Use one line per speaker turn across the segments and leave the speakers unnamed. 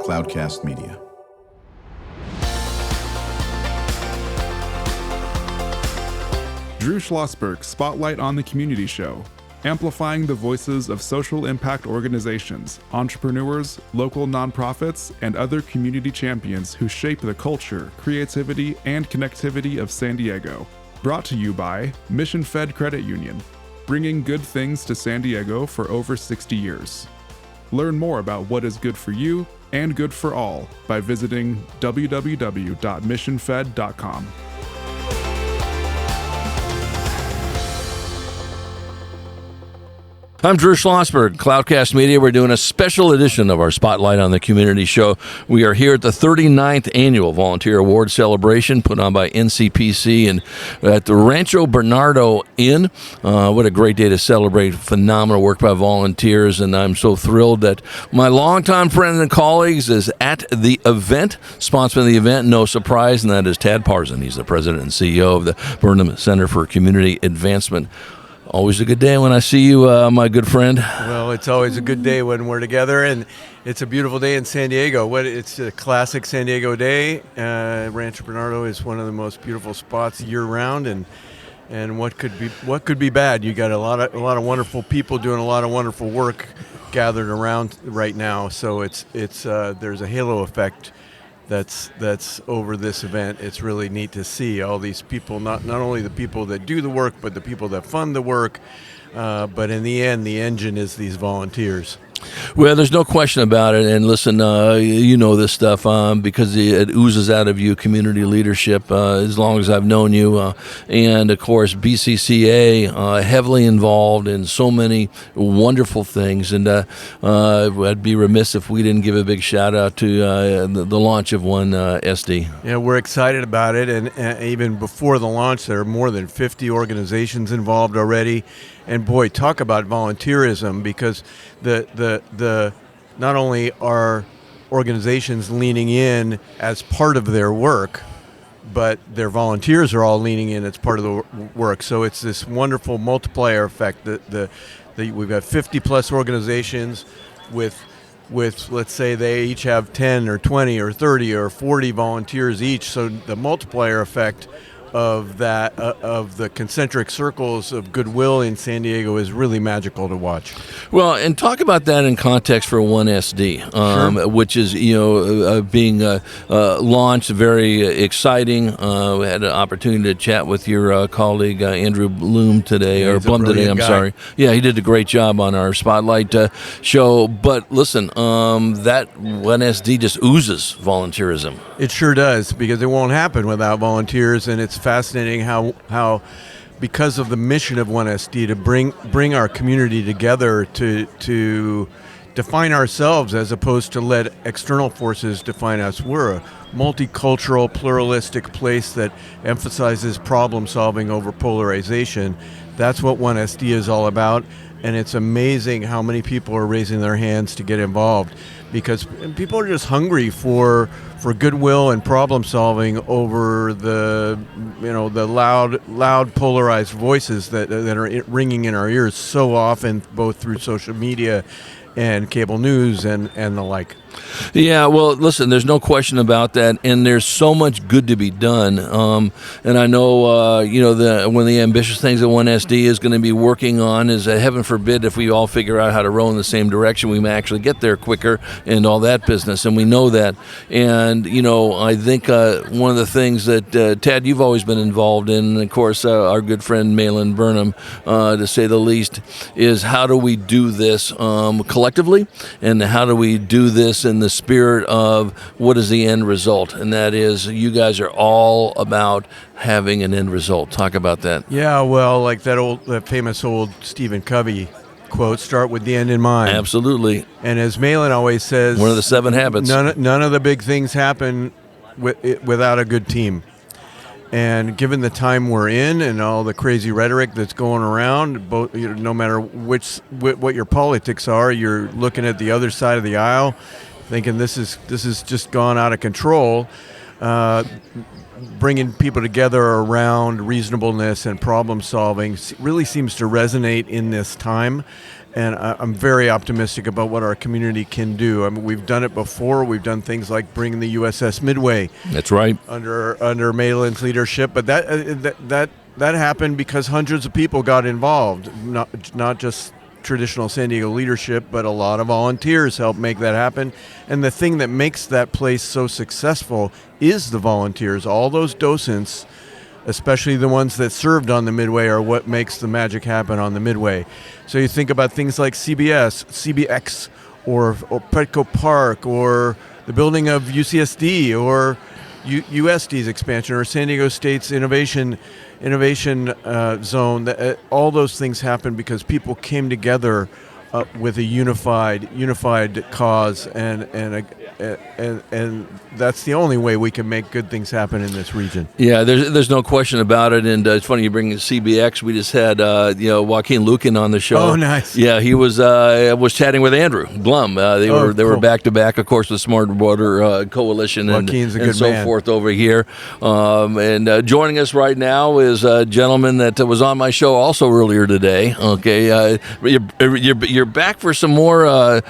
Cloudcast Media.
Drew Schlosberg Spotlight on the Community Show, amplifying the voices of social impact organizations, entrepreneurs, local nonprofits, and other community champions who shape the culture, creativity, and connectivity of San Diego. Brought to you by Mission Fed Credit Union, bringing good things to San Diego for over 60 years. Learn more about what is good for you and good for all by visiting www.missionfed.com.
I'm Drew Schlosberg, Cloudcast Media. We're doing a special edition of our Spotlight on the Community Show. We are here at the 39th Annual Volunteer Award Celebration put on by NCPC and at the Rancho Bernardo Inn. What a great day to celebrate phenomenal work by volunteers, and I'm so thrilled that my longtime friend and colleagues is at the event, sponsoring the event, no surprise, and that is Tad Parzen. He's the president and CEO of the Burnham Center for Community Advancement. Always a good day when I see you, my good friend.
Well, it's always a good day when we're together, and it's a beautiful day in San Diego. It's a classic San Diego day. Rancho Bernardo is one of the most beautiful spots year-round, and what could be bad? You got a lot of wonderful people doing a lot of wonderful work gathered around right now. So it's there's a halo effect that's over this event. It's really neat to see all these people, not only the people that do the work, but the people that fund the work. But in the end, the engine is these volunteers.
Well, there's no question about it. And listen, you know this stuff because it oozes out of you, community leadership, as long as I've known you. And, of course, BCCA, heavily involved in so many wonderful things. And I'd be remiss if we didn't give a big shout-out to the launch of One SD.
Yeah, we're excited about it. And even before the launch, there are more than 50 organizations involved already. And boy, talk about volunteerism, because the not only are organizations leaning in as part of their work, but their volunteers are all leaning in as part of the work. So it's this wonderful multiplier effect. We've got 50 plus organizations with let's say they each have 10 or 20 or 30 or 40 volunteers each. So the multiplier effect of that of the concentric circles of goodwill in San Diego is really magical to watch.
Well, and talk about that in context for One SD,
Sure.
which is being launched, very exciting. We had an opportunity to chat with your colleague Andrew Bloom today,
Yeah,
or
he's a
Blum today.
brilliant
I'm
guy.
sorry. Yeah, he did a great job on our Spotlight show. But listen, that One SD just oozes volunteerism.
It sure does, because it won't happen without volunteers, and it's fascinating how because of the mission of One SD to bring our community together to define ourselves as opposed to let external forces define us. We're a multicultural, pluralistic place that emphasizes problem solving over polarization. That's what One SD is all about, and it's amazing how many people are raising their hands to get involved, because people are just hungry for goodwill and problem solving over the loud polarized voices that are ringing in our ears so often, both through social media and cable news and the like.
Yeah, well, listen, there's no question about that, and there's so much good to be done. And I know, one of the ambitious things that One SD is going to be working on is, heaven forbid, if we all figure out how to row in the same direction, we may actually get there quicker and all that business, and we know that. And, I think one of the things that, Tad, you've always been involved in, and of course, our good friend Malin Burnham, to say the least, is how do we do this collectively, and how do we do this in the spirit of what is the end result, and that is you guys are all about having an end result. Talk about that.
Yeah, well, like that famous old Stephen Covey quote, start with the end in mind.
Absolutely.
And as Malin always says,
one of the 7 habits.
None of the big things happen without a good team. And given the time we're in and all the crazy rhetoric that's going around, both no matter what your politics are, you're looking at the other side of the aisle, thinking this is just gone out of control. bringing people together around reasonableness and problem solving really seems to resonate in this time. And I'm very optimistic about what our community can do. I mean, we've done it before. We've done things like bringing the USS Midway.
That's right.
Under Malin's leadership, but that happened because hundreds of people got involved. Not just traditional San Diego leadership, but a lot of volunteers helped make that happen. And the thing that makes that place so successful is the volunteers. All those docents, especially the ones that served on the Midway, are what makes the magic happen on the Midway. So you think about things like CBX, or Petco Park, or the building of UCSD, or USD's expansion, or San Diego State's innovation zone. All those things happen because people came together with a unified cause, and that's the only way we can make good things happen in this region.
Yeah, there's no question about it, and it's funny you bring CBX. We just had Joaquin Lucan on the show.
Oh, nice.
Yeah, he was chatting with Andrew Blum. They were back to back, of course, with Smart Water Coalition and so
man.
forth over here. And joining us right now is a gentleman that was on my show also earlier today. Okay, you're back for some more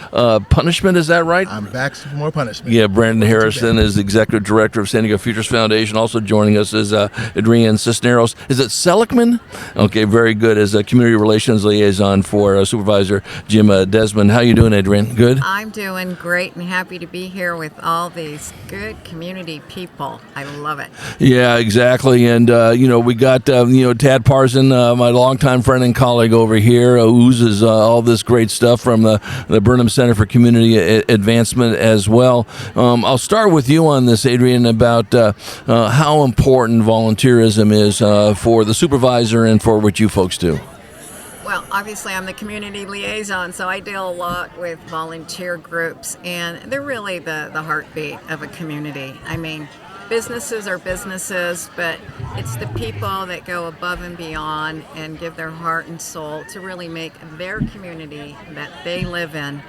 punishment. Is that right?
I'm back for more punishment.
Yeah, Brandon Harrison is Executive Director of San Diego Futures Foundation. Also joining us is Adrienne Cisneros. Is it Selekman? Okay, very good. As a Community Relations Liaison for Supervisor Jim Desmond. How you doing, Adrienne? Good?
I'm doing great and happy to be here with all these good community people. I love it.
Yeah, exactly. And, we got, Tad Parzen, my longtime friend and colleague over here, oozes all this great stuff from the Burnham Center for Community Advancement as well. I'll start with you on this, Adrienne, about how important volunteerism is for the supervisor and for what you folks do.
Well, obviously I'm the community liaison, so I deal a lot with volunteer groups, and they're really the heartbeat of a community. I mean, businesses are businesses, but it's the people that go above and beyond and give their heart and soul to really make their community that they live in,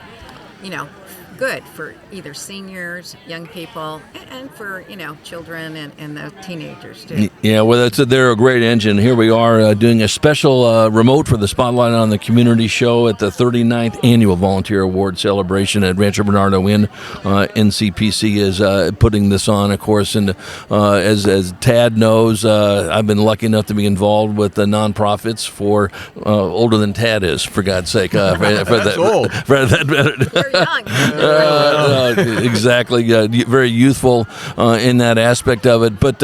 good for either seniors, young people, and for, children and the teenagers too.
Yeah, well, they're a great engine. Here we are doing a special remote for the Spotlight on the Community show at the 39th Annual Volunteer Award Celebration at Rancho Bernardo Inn. NCPC is putting this on, of course, and as Tad knows, I've been lucky enough to be involved with the nonprofits for older than Tad is, for God's sake.
That's old.
You're young.
Exactly. Very youthful in that aspect of it. But,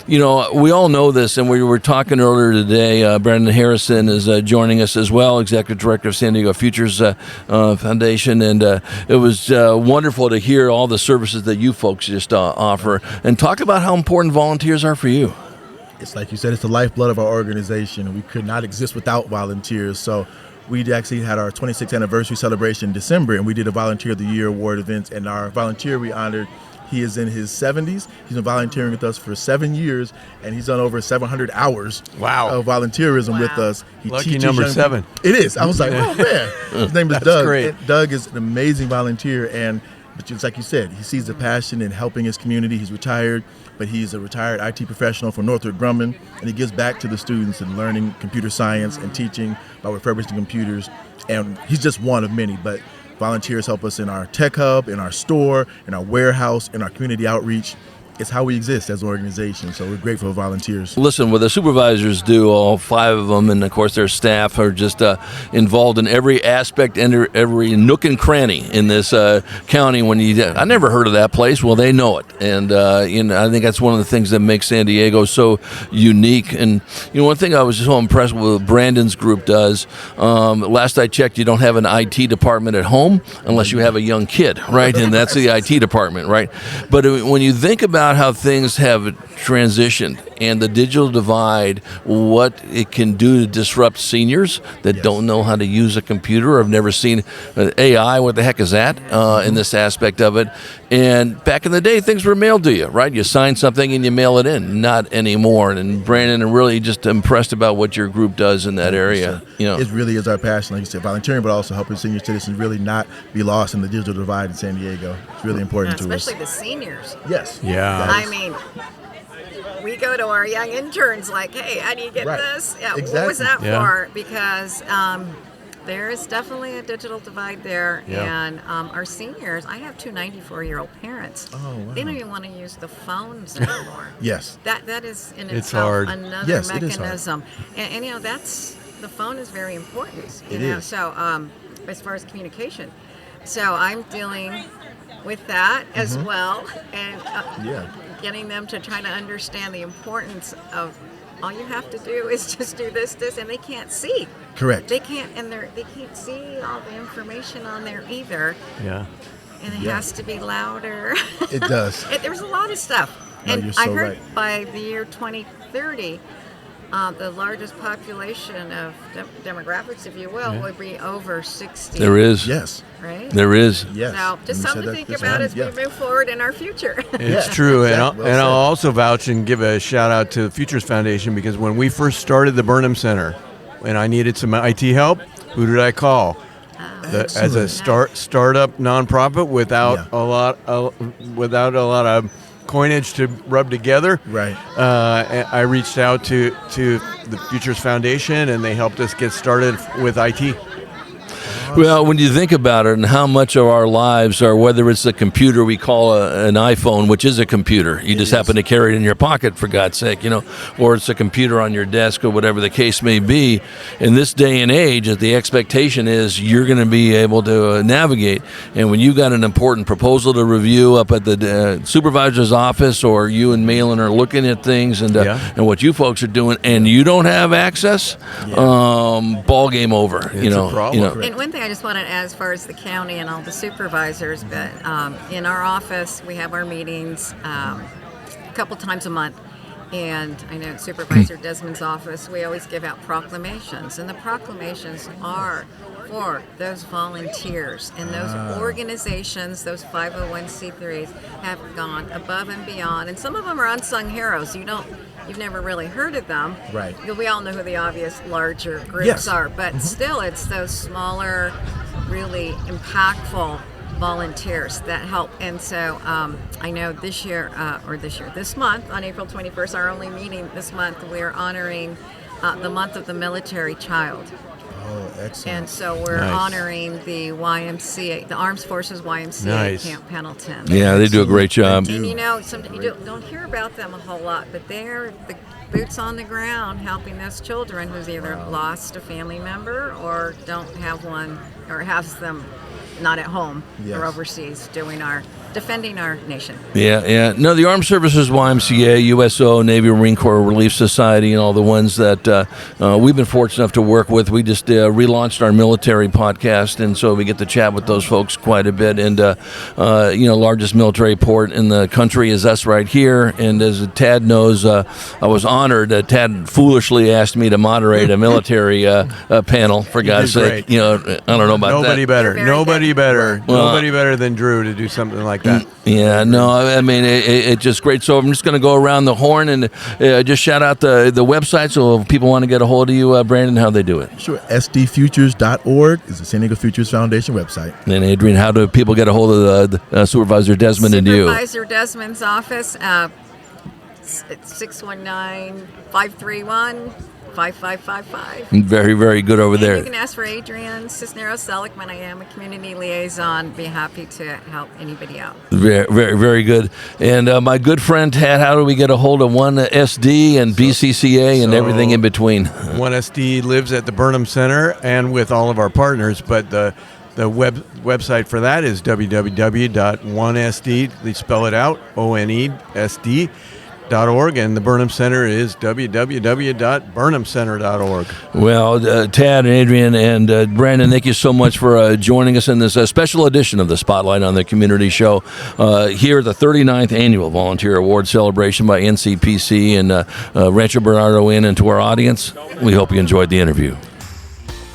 we all know this, and we were talking earlier today. Brandon Harrison is joining us as well, Executive Director of San Diego Futures Foundation. And it was wonderful to hear all the services that you folks just offer. And talk about how important volunteers are for you.
It's like you said, it's the lifeblood of our organization. We could not exist without volunteers. So we actually had our 26th anniversary celebration in December, and we did a Volunteer of the Year award event. And our volunteer we honored, he is in his 70s. He's been volunteering with us for 7 years, and he's done over 700 hours of volunteerism with us. He
Lucky number 7.
It is. I was like, oh, man. His name is
That's
Doug.
great.
And Doug is an amazing volunteer, but just like you said, he sees the passion in helping his community. He's retired, but he's a retired IT professional from Northrop Grumman, and he gives back to the students in learning computer science and teaching about refurbishing computers. And he's just one of many, but volunteers help us in our tech hub, in our store, in our warehouse, in our community outreach. It's how we exist as an organization, so we're grateful for volunteers.
Listen, what the supervisors do, all 5 of them, and of course their staff are just involved in every aspect and every nook and cranny in this county. I never heard of that place. Well, they know it, and I think that's one of the things that makes San Diego so unique. And one thing I was so impressed with what Brandon's group does. Last I checked, you don't have an IT department at home unless you have a young kid, right? And that's the IT department, right? But when you think about how things have transitioned and the digital divide, what it can do to disrupt seniors that don't know how to use a computer or have never seen AI. What the heck is that in this aspect of it? And back in the day, things were mailed to you, right? You sign something and you mail it in. Not anymore. And Brandon, I'm really just impressed about what your group does in that area.
It really is our passion, like you said, volunteering, but also helping senior citizens really not be lost in the digital divide in San Diego. It's really important to us.
Especially the seniors.
Yes.
Yeah.
I mean, we go to our young interns like, hey, how do you get this? Yeah,
Exactly.
What was that for? Because there is definitely a digital divide there.
Yeah.
And our seniors, I have two 94-year-old parents.
Oh, wow.
They don't even want to use the phones anymore.
Yes.
That is in
It's
itself
hard.
another
Yes, it is hard.
mechanism. And the phone is very important.
It is.
So as far as communication. So I'm dealing with that as well, and getting them to try to understand the importance of all you have to do is just do this, and they can't see.
Correct.
They can't, and they can't see all the information on there either.
Yeah.
And it has to be louder.
It does.
There's a lot of stuff.
No,
And
you're so
I heard
right.
by the year 2030, the largest population of demographics, if you will, would be over 60.
There is.
Yes.
Right?
There is.
Yes.
So just
And we
something
said
to
that
think
this
about
morning.
as we move forward in our future.
It's true, and I'll,
Well
and
said.
I'll also vouch and give a shout out to the Futures Foundation, because when we first started the Burnham Center, and I needed some IT help, who did I call? As a startup nonprofit without a lot of coinage to rub together.
Right.
I reached out to the Futures Foundation, and they helped us get started with IT.
Well, when you think about it and how much of our lives are, whether it's a computer we call an iPhone, which is a computer, you just happen to carry it in your pocket, for God's sake, or it's a computer on your desk or whatever the case may be. In this day and age, the expectation is you're going to be able to navigate. And when you've got an important proposal to review up at the supervisor's office, or you and Malin are looking at things and what you folks are doing, and you don't have access, ball game over.
It's a problem.
And one thing I just want to add as far as the county and all the supervisors, but in our office we have our meetings a couple times a month, and I know at Supervisor Desmond's office we always give out proclamations, and the proclamations are for those volunteers and those organizations, those 501c3s have gone above and beyond, and some of them are unsung heroes. You've never really heard of them.
Right.
We all know who the obvious larger groups are, but still it's those smaller, really impactful volunteers that help. And so I know this month, on April 21st, our only meeting this month, we're honoring the month of the military child.
Oh, excellent.
And so we're honoring the YMCA, the Armed Forces YMCA Camp Pendleton.
Yeah, they do a great job.
And sometimes you don't hear about them a whole lot, but they're the boots on the ground helping those children who's either lost a family member or don't have one, or has them not at home or overseas defending our nation.
Yeah. No, the Armed Services, YMCA, USO, Navy Marine Corps Relief Society, and all the ones that we've been fortunate enough to work with. We just relaunched our military podcast, and so we get to chat with those folks quite a bit. And largest military port in the country is us right here. And as Tad knows, I was honored. Tad foolishly asked me to moderate a military panel. For God's sake, I don't know about
Nobody
that.
Nobody better than Drew to do something like that.
Yeah, no, I mean, it's just great. So I'm just going to go around the horn and just shout out the website. So if people want to get a hold of you, Brandon, how they do it?
Sure. sdfutures.org is the San Diego Futures Foundation website.
And Adrienne, how do people get a hold of the Supervisor Desmond and you?
Supervisor Desmond's office, 619-531-5555.
Very, very good over there.
You can ask for Adrienne Cisneros-Selekman. I am a community liaison. Be happy to help anybody out.
Very, very, very good. And my good friend Tad, how do we get a hold of 1SD and BCCA and everything in between?
1SD lives at the Burnham Center and with all of our partners, but the website for that is www.1SD. They spell it out, ONESD. and the Burnham Center is www.burnhamcenter.org.
Well, Tad and Adrienne and Brandon, thank you so much for joining us in this special edition of the Spotlight on the Community Show here at the 39th Annual Volunteer Award Celebration by NCPC and Rancho Bernardo Inn. And to our audience, we hope you enjoyed the interview.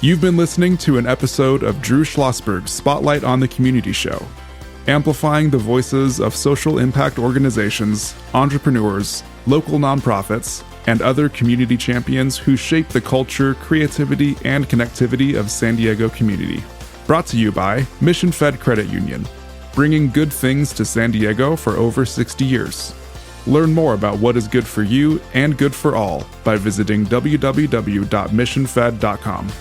You've been listening to an episode of Drew Schlosberg's Spotlight on the Community Show, amplifying the voices of social impact organizations, entrepreneurs, local nonprofits, and other community champions who shape the culture, creativity, and connectivity of San Diego community. Brought to you by Mission Fed Credit Union, bringing good things to San Diego for over 60 years. Learn more about what is good for you and good for all by visiting www.missionfed.com.